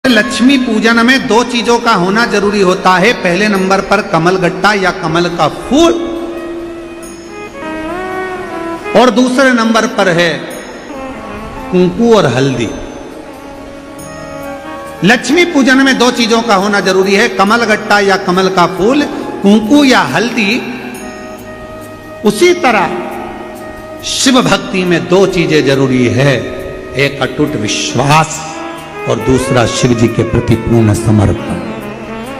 लक्ष्मी पूजन में दो चीजों का होना जरूरी होता है। पहले नंबर पर कमलगट्टा या कमल का फूल, और दूसरे नंबर पर है कुंकू और हल्दी। लक्ष्मी पूजन में दो चीजों का होना जरूरी है, कमलगट्टा या कमल का फूल, कुंकू या हल्दी। उसी तरह शिव भक्ति में दो चीजें जरूरी है, एक अटूट विश्वास और दूसरा शिव जी के प्रति पूर्ण समर्पण।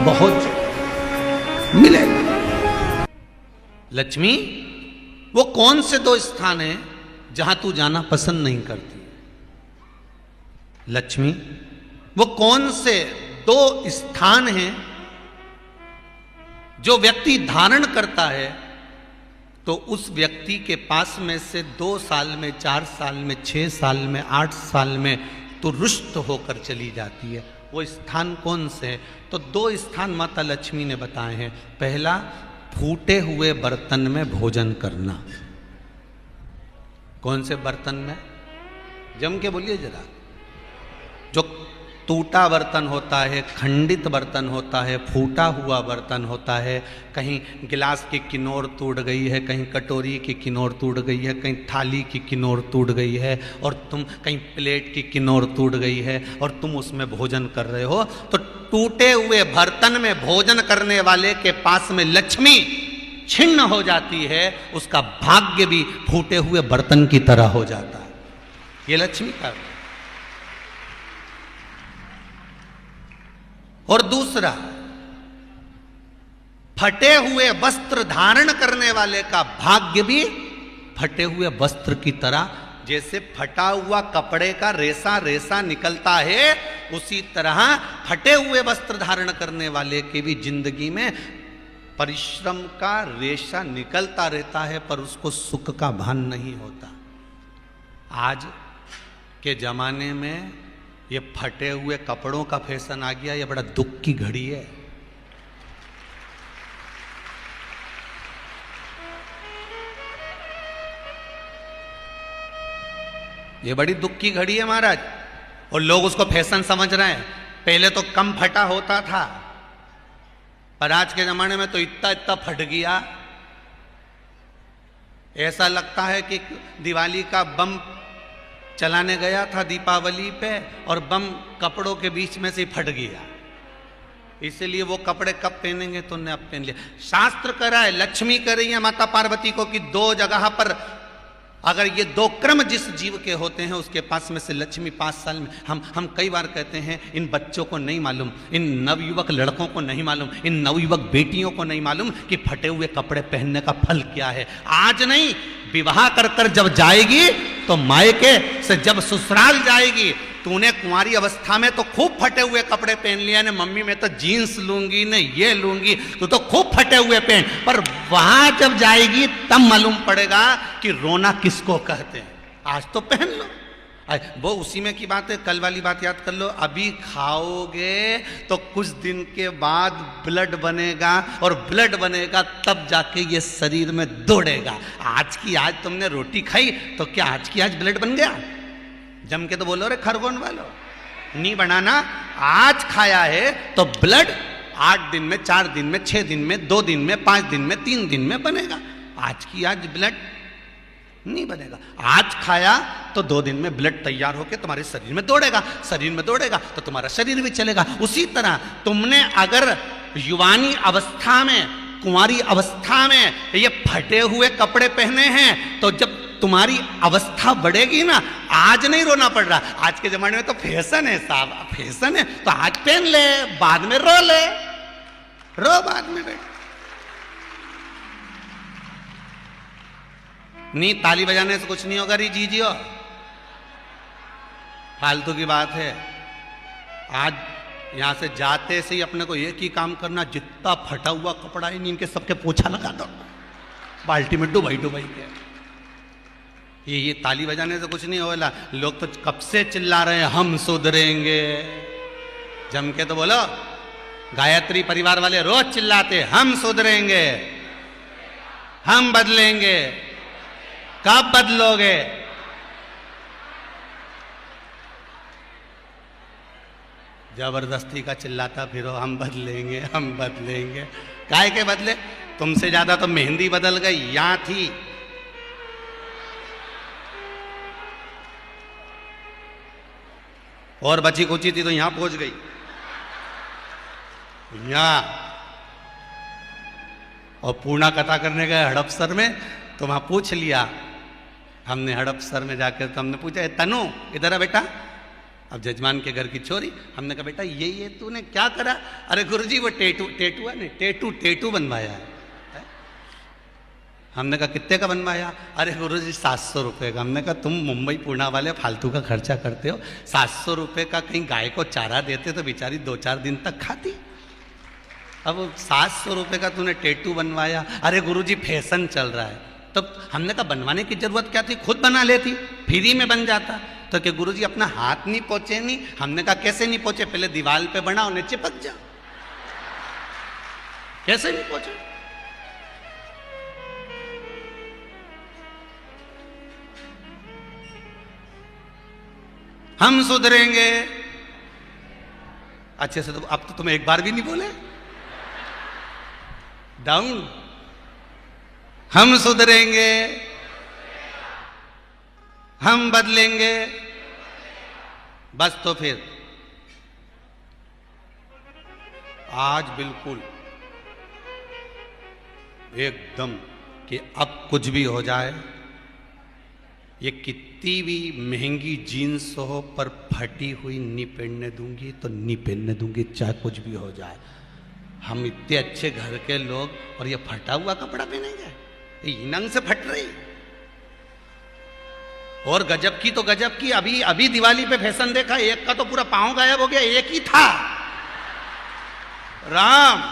बहुत मिलेगा। लक्ष्मी वो कौन से दो स्थान हैं जहां तू जाना पसंद नहीं करती? लक्ष्मी वो कौन से दो स्थान हैं जो व्यक्ति धारण करता है तो उस व्यक्ति के पास में से 2 साल में, 4 साल में, 6 साल में, 8 साल में तो रुष्ट होकर चली जाती है? वो स्थान कौन से हैं? तो 2 स्थान माता लक्ष्मी ने बताए हैं। पहला, फूटे हुए बर्तन में भोजन करना। कौन से बर्तन में? जम के बोलिए जरा। जो टूटा बर्तन होता है, खंडित बर्तन होता है, फूटा हुआ बर्तन होता है, कहीं गिलास की किनोर टूट गई है, कहीं कटोरी की किनोर टूट गई है, कहीं थाली की किनोर टूट गई है, और तुम कहीं प्लेट की किनोर टूट गई है और तुम उसमें भोजन कर रहे हो, तो टूटे हुए बर्तन में भोजन करने वाले के पास में लक्ष्मी छिन्न हो जाती है, उसका भाग्य भी फूटे हुए बर्तन की तरह हो जाता है। ये लक्ष्मी का। और दूसरा, फटे हुए वस्त्र धारण करने वाले का भाग्य भी फटे हुए वस्त्र की तरह, जैसे फटा हुआ कपड़े का रेसा रेसा निकलता है, उसी तरह फटे हुए वस्त्र धारण करने वाले के भी जिंदगी में परिश्रम का रेशा निकलता रहता है, पर उसको सुख का भान नहीं होता। आज के जमाने में ये फटे हुए कपड़ों का फैशन आ गया, ये बड़ा दुख की घड़ी है। ये बड़ी दुख की घड़ी है महाराज, और लोग उसको फैशन समझ रहे हैं। पहले तो कम फटा होता था, पर आज के जमाने में तो इतना इतना फट गया, ऐसा लगता है कि दिवाली का बम चलाने गया था दीपावली पे और बम कपड़ों के बीच में से फट गया। इसलिए वो कपड़े कब पहनेंगे तो ने अब पहन लिया। शास्त्र कह रहा है, लक्ष्मी कह रही है माता पार्वती को कि 2 जगह पर अगर ये 2 क्रम जिस जीव के होते हैं उसके पास में से लक्ष्मी 5 साल में। हम कई बार कहते हैं इन बच्चों को नहीं मालूम, इन नवयुवक लड़कों को नहीं मालूम, इन नवयुवक बेटियों को नहीं मालूम कि फटे हुए कपड़े पहनने का फल क्या है। आज नहीं, विवाह कर कर जब जाएगी तो मायके से जब ससुराल जाएगी, तूने कुंवारी अवस्था में तो खूब फटे हुए कपड़े पहन लिया ने, मम्मी मैं तो जीन्स लूंगी ने, ये लूंगी, तू तो खूब फटे हुए पहन, पर वहां जब जाएगी तब मालूम पड़ेगा कि रोना किसको कहते हैं। आज तो पहन लो, वो उसी में की बात है। कल वाली बात याद कर लो, अभी खाओगे तो कुछ दिन के बाद ब्लड बनेगा, और ब्लड बनेगा तब जाके ये शरीर में दौड़ेगा। आज की आज तुमने रोटी खाई तो क्या आज की आज ब्लड बन गया? जम के तो बोलो रे खरगोन वालो, नहीं बनाना। आज खाया है तो ब्लड 8 दिन में, 4 दिन में, 6 दिन में, 2 दिन में, 5 दिन में, 3 दिन में बनेगा। आज की आज ब्लड नहीं बनेगा। आज खाया तो 2 दिन में ब्लड तैयार होकर तुम्हारे शरीर में दौड़ेगा, शरीर में दौड़ेगा तो तुम्हारा शरीर भी चलेगा। उसी तरह तुमने अगर युवानी अवस्था में, कुंवारी अवस्था में ये फटे हुए कपड़े पहने हैं, तो जब तुम्हारी अवस्था बढ़ेगी ना, आज नहीं रोना पड़ रहा। आज के जमाने में तो फैशन है साहब, फैशन है तो आज पहन ले, बाद में रो ले, रो बाद में बैठ। नहीं, ताली बजाने से कुछ नहीं होगा री जीजियो, फालतू की बात है। आज यहां से जाते से ही अपने को एक ही काम करना, जितना फटा हुआ कपड़ा है इनके सबके पोछा लगा दो, बाल्टी में डुबाई डुबाई के। ये ताली बजाने से कुछ नहीं होगा। लोग तो कब से चिल्ला रहे हैं हम सुधरेंगे, जम के तो बोलो। गायत्री परिवार वाले रोज चिल्लाते हम सुधरेंगे, हम बदलेंगे। कब बदलोगे? जबरदस्ती का चिल्लाता फिरो, हम बदलेंगे हम बदलेंगे। काहे के बदले? तुमसे ज्यादा तो मेहंदी बदल गई, यहां थी। और बची कुची थी तो यहां पहुंच गई। यहां और पूर्णा कथा करने गए हड़पसर में, तो वहां पूछ लिया हमने हड़पसर में जाकर, तो हमने पूछा तनु इधर आ बेटा, अब जजमान के घर की छोरी। हमने कहा बेटा ये तूने क्या करा? अरे गुरुजी वो टेटू है नहीं, टेटू बनवाया है। हमने कहा कितने का बनवाया? अरे गुरुजी 700 रुपये का। हमने कहा तुम मुंबई पूना वाले फालतू का खर्चा करते हो, 700 रुपये का कहीं गाय को चारा देते तो बेचारी 2-4 दिन तक खाती। अब 700 रुपये का तूने टेटू बनवाया। अरे गुरुजी फैशन चल रहा है। तब हमने कहा बनवाने की जरूरत क्या थी, खुद बना लेती, फ्री में बन जाता। तो क्या गुरुजी अपना हाथ नहीं पहुंचे? नहीं। हमने कहा कैसे नहीं पहुंचे? पहले दीवार पे बना, उन्हें चिपक जा। कैसे नहीं पहुंचे? हम सुधरेंगे। अच्छे से तो अब तो तुम एक बार भी नहीं बोले। डाउन। हम सुधरेंगे, हम बदलेंगे। बस तो फिर आज बिल्कुल एकदम कि अब कुछ भी हो जाए, ये कितनी भी महंगी जीन्स हो पर फटी हुई नहीं पहनने दूंगी तो नहीं पहनने दूंगी, चाहे कुछ भी हो जाए। हम इतने अच्छे घर के लोग और ये फटा हुआ कपड़ा पहनेंगे? ये नंग से फट रही। और गजब की तो गजब की, अभी दिवाली पे फैशन देखा, एक का तो पूरा पांव गायब हो गया, एक ही था। राम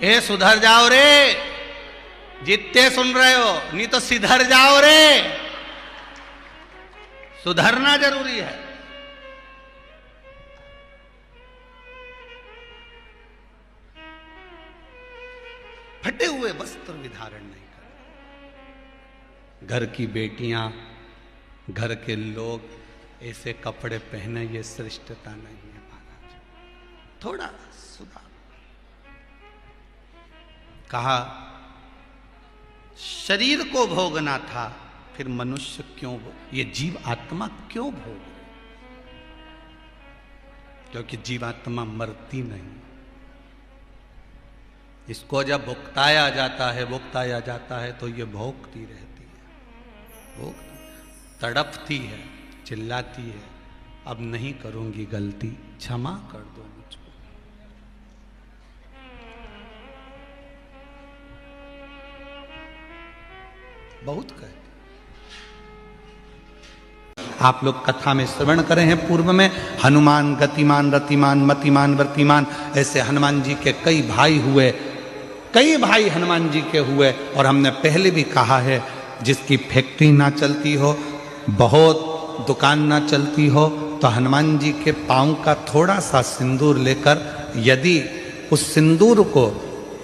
ए सुधर जाओ रे, जितने सुन रहे हो, नहीं तो सिधर जाओ रे। सुधरना जरूरी है। फटे हुए वस्त्र भी धारण नहीं कर। घर की बेटियां, घर के लोग ऐसे कपड़े पहने, ये श्रेष्ठता नहीं है महाराज। थोड़ा सुधार। कहा शरीर को भोगना था, फिर मनुष्य क्यों ये जीव आत्मा क्यों भोग? क्योंकि जीवात्मा मरती नहीं। इसको जब भुगताया जाता है तो ये भोगती रहती है, तड़पती है, चिल्लाती है, अब नहीं करूंगी गलती, क्षमा कर दो मुझको। बहुत कहते। आप लोग कथा में श्रवण करे हैं पूर्व में, हनुमान गतिमान रतिमान मतिमान वर्तिमान, ऐसे हनुमान जी के कई भाई हुए, कई भाई हनुमान जी के हुए। और हमने पहले भी कहा है, जिसकी फैक्ट्री ना चलती हो, बहुत दुकान ना चलती हो, तो हनुमान जी के पांव का थोड़ा सा सिंदूर लेकर, यदि उस सिंदूर को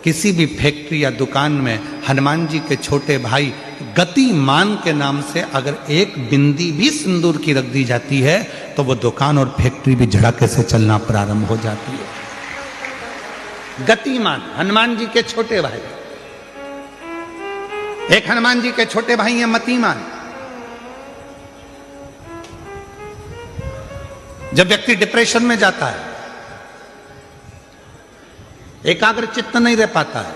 किसी भी फैक्ट्री या दुकान में हनुमान जी के छोटे भाई गतिमान के नाम से अगर एक बिंदी भी सिंदूर की रख दी जाती है, तो वो दुकान और फैक्ट्री भी झड़के से चलना प्रारंभ हो जाती है। गतिमान हनुमान जी के छोटे भाई। एक हनुमान जी के छोटे भाई हैं मतिमान। जब व्यक्ति डिप्रेशन में जाता है, एकाग्र चित्त नहीं रह पाता है,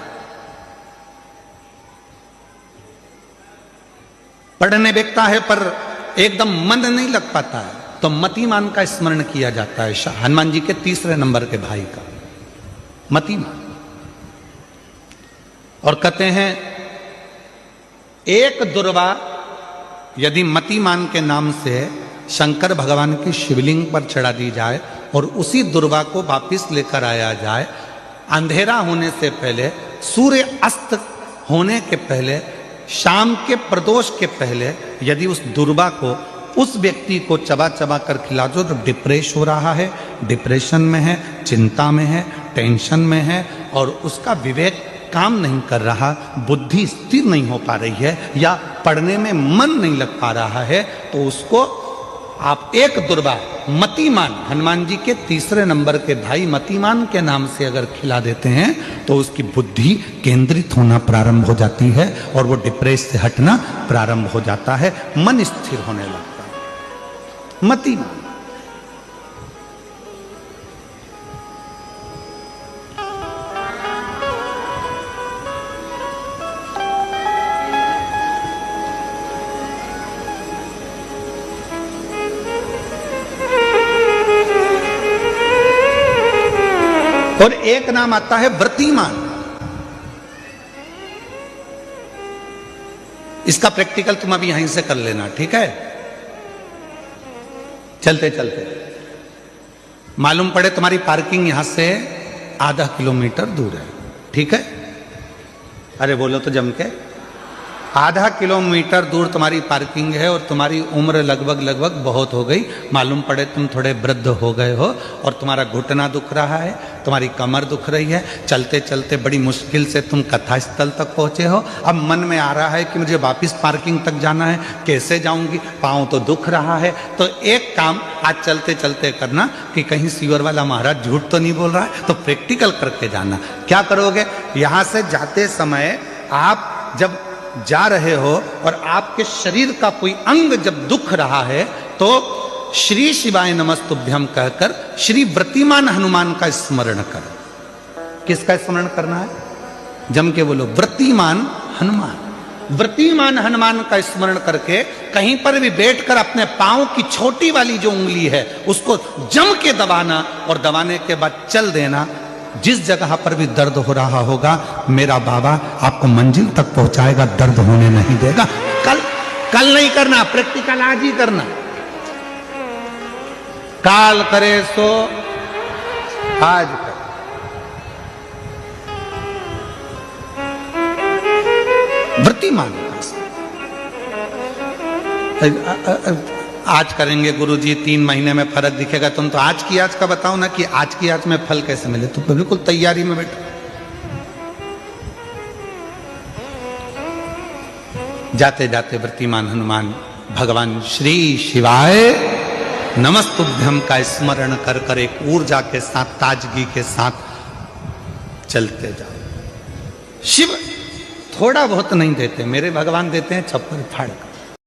पढ़ने बैठता है पर एकदम मन नहीं लग पाता है, तो मतिमान का स्मरण किया जाता है, हनुमान जी के तीसरे नंबर के भाई का, मतिमान। और कहते हैं एक दुर्वा यदि मतिमान के नाम से शंकर भगवान की शिवलिंग पर चढ़ा दी जाए और उसी दुर्वा को वापिस लेकर आया जाए, अंधेरा होने से पहले, सूर्य अस्त होने के पहले, शाम के प्रदोष के पहले, यदि उस दुर्वा को उस व्यक्ति को चबा चबा कर खिला दो, तो डिप्रेस हो रहा है, डिप्रेशन में है, चिंता में है, टेंशन में है, और उसका विवेक काम नहीं कर रहा, बुद्धि स्थिर नहीं हो पा रही है, या पढ़ने में मन नहीं लग पा रहा है, तो उसको आप एक दुर्बा मतिमान, हनुमान जी के तीसरे नंबर के भाई मतिमान के नाम से अगर खिला देते हैं तो उसकी बुद्धि केंद्रित होना प्रारंभ हो जाती है और वो डिप्रेस से हटना प्रारंभ हो जाता है, मन स्थिर होने लगता है। मतिमान। और एक नाम आता है व्रतिमान। इसका प्रैक्टिकल तुम अभी यहीं से कर लेना, ठीक है? चलते चलते मालूम पड़े तुम्हारी पार्किंग यहां से आधा किलोमीटर दूर है, ठीक है? अरे बोलो तो जम के। आधा किलोमीटर दूर तुम्हारी पार्किंग है और तुम्हारी उम्र लगभग बहुत हो गई, मालूम पड़े तुम थोड़े वृद्ध हो गए हो और तुम्हारा घुटना दुख रहा है, तुम्हारी कमर दुख रही है, चलते चलते बड़ी मुश्किल से तुम कथा स्थल तक पहुंचे हो। अब मन में आ रहा है कि मुझे वापस पार्किंग तक जाना है, कैसे जाऊंगी, पाँव तो दुख रहा है। तो एक काम आज चलते चलते करना कि कहीं सीवर वाला महाराज झूठ तो नहीं बोल रहा है, तो प्रैक्टिकल करके जाना। क्या करोगे? यहां से जाते समय आप जब जा रहे हो और आपके शरीर का कोई अंग जब दुख रहा है तो श्री शिवाय नमस्तुभ्यम कहकर श्री व्रतिमान हनुमान का स्मरण करो। किसका स्मरण करना है? जम के बोलो, व्रतिमान हनुमान। व्रतिमान हनुमान का स्मरण करके कहीं पर भी बैठकर अपने पांव की छोटी वाली जो उंगली है उसको जम के दबाना और दबाने के बाद चल देना। जिस जगह पर भी दर्द हो रहा होगा मेरा बाबा आपको मंजिल तक पहुंचाएगा, दर्द होने नहीं देगा। कल नहीं करना, प्रैक्टिकल आज ही करना। काल करे सो आज कर। व्रतिमान आज करेंगे गुरुजी, 3 महीने में फर्क दिखेगा। तुम तो आज की आज का बताओ ना कि आज की आज में फल कैसे मिले। तुम तो बिल्कुल तैयारी में बैठो। जाते जाते व्रतिमान हनुमान भगवान श्री शिवाय नमस्तुभ्यम का स्मरण कर कर एक ऊर्जा के साथ, ताजगी के साथ चलते जाओ। शिव थोड़ा बहुत नहीं देते, मेरे भगवान देते हैं छप्पर फाड़ कर।